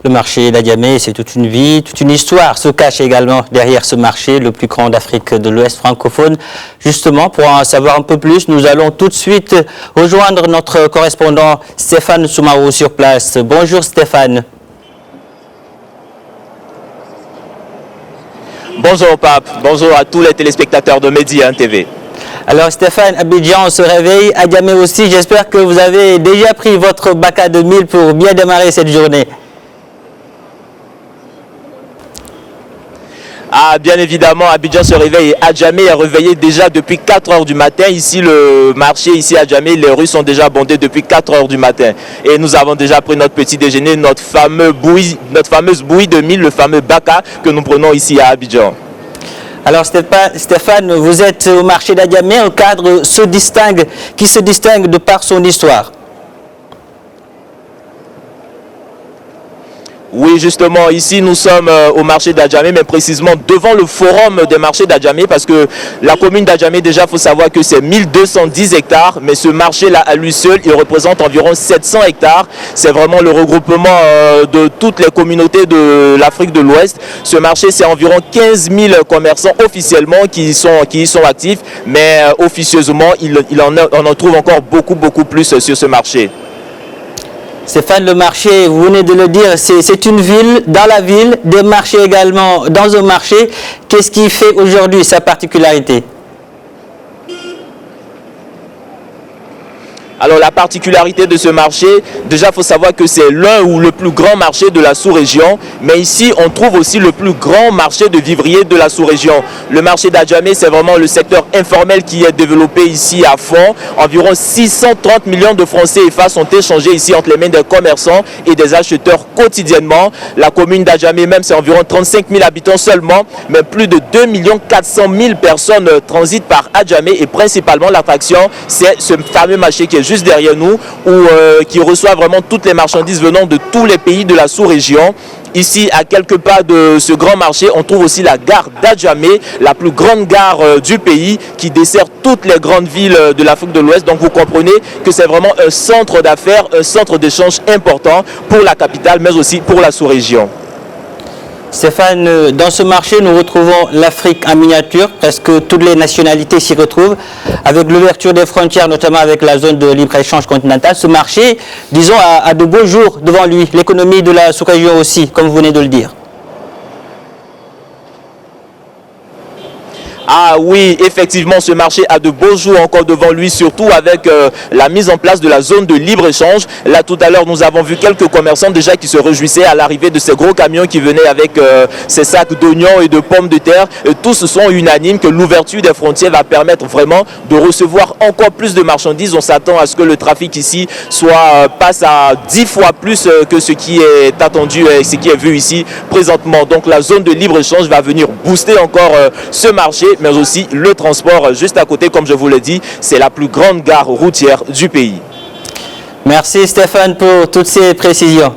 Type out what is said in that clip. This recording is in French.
Le marché d'Adjamé, c'est toute une vie, toute une histoire se cache également derrière ce marché, le plus grand d'Afrique de l'Ouest francophone. Justement, pour en savoir un peu plus, nous allons tout de suite rejoindre notre correspondant Stéphane Soumarou sur place. Bonjour Stéphane. Bonjour Pape, bonjour à tous les téléspectateurs de Média TV. Alors Stéphane, Abidjan se réveille, Adjamé aussi. J'espère que vous avez déjà pris votre baka de mil pour bien démarrer cette journée. Ah, bien évidemment, Abidjan se réveille et Adjamé est réveillé déjà depuis 4 heures du matin. Ici, le marché, ici à Adjamé, les rues sont déjà bondées depuis 4 heures du matin. Et nous avons déjà pris notre petit déjeuner, notre fameuse bouillie de mil, le fameux baka que nous prenons ici à Abidjan. Alors Stéphane, vous êtes au marché d'Adjamé, un cadre qui se distingue de par son histoire. Oui, justement, ici nous sommes au marché d'Adjamé, mais précisément devant le forum des marchés d'Adjamé, parce que la commune d'Adjamé, déjà, il faut savoir que c'est 1210 hectares, mais ce marché-là, à lui seul, il représente environ 700 hectares. C'est vraiment le regroupement de toutes les communautés de l'Afrique de l'Ouest. Ce marché, c'est environ 15 000 commerçants officiellement qui y sont actifs, mais officieusement, on en trouve encore beaucoup plus sur ce marché. Stéphane, le marché, vous venez de le dire, c'est une ville, dans la ville, des marchés également dans un marché. Qu'est-ce qui fait aujourd'hui sa particularité ? Alors la particularité de ce marché, déjà il faut savoir que c'est l'un ou le plus grand marché de la sous-région, mais ici on trouve aussi le plus grand marché de vivriers de la sous-région. Le marché d'Adjamé, c'est vraiment le secteur informel qui est développé ici à fond. Environ 630 millions de francs CFA sont échangés ici entre les mains des commerçants et des acheteurs quotidiennement. La commune d'Adjamé même, c'est environ 35 000 habitants seulement, mais plus de 2 400 000 personnes transitent par Adjamé et principalement l'attraction, c'est ce fameux marché qui est juste derrière nous, qui reçoit vraiment toutes les marchandises venant de tous les pays de la sous-région. Ici, à quelques pas de ce grand marché, on trouve aussi la gare d'Adjamé, la plus grande gare du pays, qui dessert toutes les grandes villes de l'Afrique de l'Ouest. Donc vous comprenez que c'est vraiment un centre d'affaires, un centre d'échange important pour la capitale, mais aussi pour la sous-région. Stéphane, dans ce marché, nous retrouvons l'Afrique en miniature. Presque toutes les nationalités s'y retrouvent. Avec l'ouverture des frontières, notamment avec la zone de libre-échange continentale, ce marché, disons, a de beaux jours devant lui. L'économie de la sous-région aussi, comme vous venez de le dire. Ah oui, effectivement, ce marché a de beaux jours encore devant lui, surtout avec la mise en place de la zone de libre-échange. Là, tout à l'heure, nous avons vu quelques commerçants déjà qui se réjouissaient à l'arrivée de ces gros camions qui venaient avec ces sacs d'oignons et de pommes de terre. Et tous sont unanimes que l'ouverture des frontières va permettre vraiment de recevoir encore plus de marchandises. On s'attend à ce que le trafic ici passe à 10 fois plus que ce qui est attendu et ce qui est vu ici présentement. Donc la zone de libre-échange va venir booster encore ce marché, mais aussi le transport juste à côté, comme je vous l'ai dit, c'est la plus grande gare routière du pays. Merci Stéphane pour toutes ces précisions.